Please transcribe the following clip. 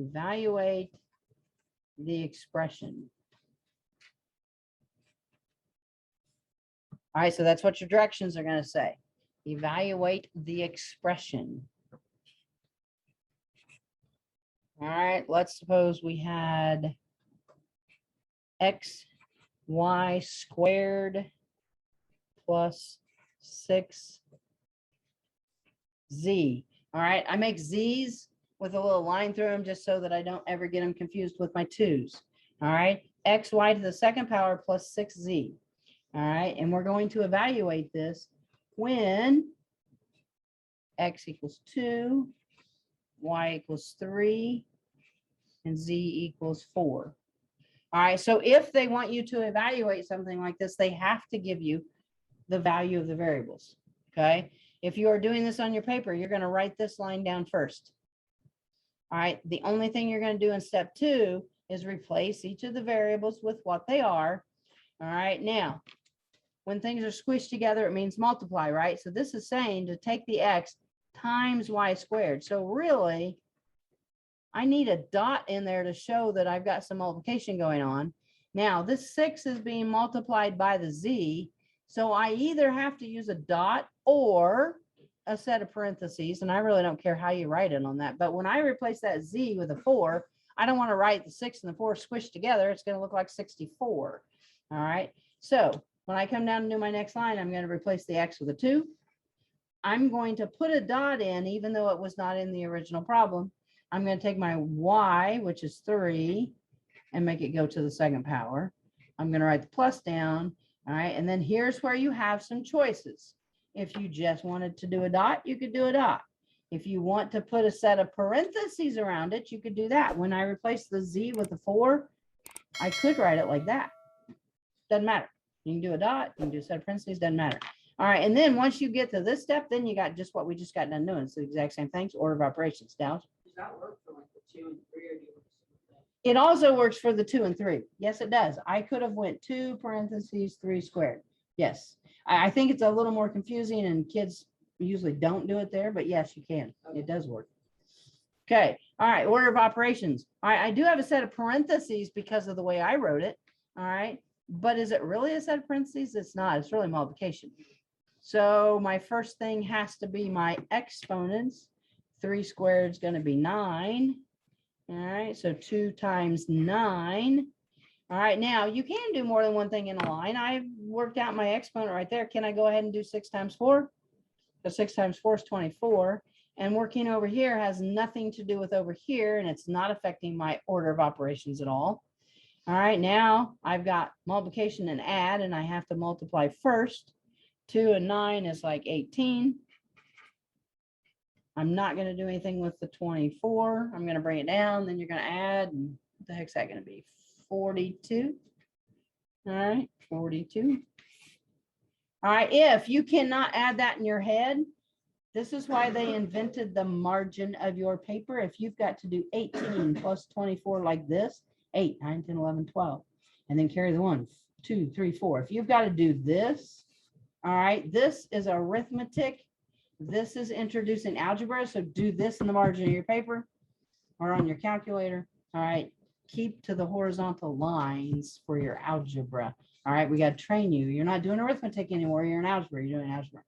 Evaluate the expression. All right, so that's what your directions are going to say. Evaluate the expression. All right, let's suppose we had xy squared plus 6z. All right, I make z's with a little line through them just so that I don't ever get them confused with my 2's. All right, xy to the second power plus 6z. All right, and we're going to evaluate this when x equals 2, y equals 3, and z equals 4. All right, so if they want you to evaluate something like this, they have to give you the value of the variables, okay? If you are doing this on your paper, you're going to write this line down first. All right, the only thing you're going to do in step 2 is replace each of the variables with what they are. All right, now, when things are squished together, it means multiply, right? So this is saying to take the x times y squared. So really, I need a dot in there to show that I've got some multiplication going on. Now, this 6 is being multiplied by the z, so I either have to use a dot or a set of parentheses, and I really don't care how you write it on that. But when I replace that z with a 4, I don't want to write the 6 and the 4 squished together. It's going to look like 64. All right, so when I come down to do my next line, I'm going to replace the x with a 2. I'm going to put a dot in, even though it was not in the original problem. I'm going to take my y, which is 3, and make it go to the second power. I'm going to write the plus down. All right, and then here's where you have some choices. If you just wanted to do a dot, you could do a dot. If you want to put a set of parentheses around it, you could do that. When I replace the z with a 4, I could write it like that. Doesn't matter. You can do a dot, you can do a set of parentheses, doesn't matter. All right, and then once you get to this step, then you got just what we just got done doing. It's the exact same things, order of operations. Dallas? Does that work for like the 2 and 3, or do you want to? It also works for the 2 and 3. Yes, it does. I could have went 2 parentheses 3 squared. Yes. I think it's a little more confusing and kids usually don't do it there, but yes, you can. Okay. It does work. Okay. All right. Order of operations. All right. I do have a set of parentheses because of the way I wrote it. All right. But is it really a set of parentheses? It's not. It's really multiplication. So my first thing has to be my exponents. 3 squared is going to be 9. All right, so 2 times 9. All right, now you can do more than one thing in a line. I've worked out my exponent right there. Can I go ahead and do 6 times 4? So 6 times 4 is 24. And working over here has nothing to do with over here, and it's not affecting my order of operations at all. All right, now I've got multiplication and add, and I have to multiply first. 2 and 9 is like 18. I'm not going to do anything with the 24. I'm going to bring it down. Then you're going to add. And what the heck's that going to be? 42. All right, 42. All right, if you cannot add that in your head, this is why they invented the margin of your paper. If you've got to do 18 plus 24 like this, 8, 9, 10, 11, 12, and then carry the 1, 2, 3, 4. If you've got to do this, all right, this is arithmetic. This is introducing algebra. So do this in the margin of your paper or on your calculator. All right. Keep to the horizontal lines for your algebra. All right. We got to train you. You're not doing arithmetic anymore. You're in algebra. You're doing algebra.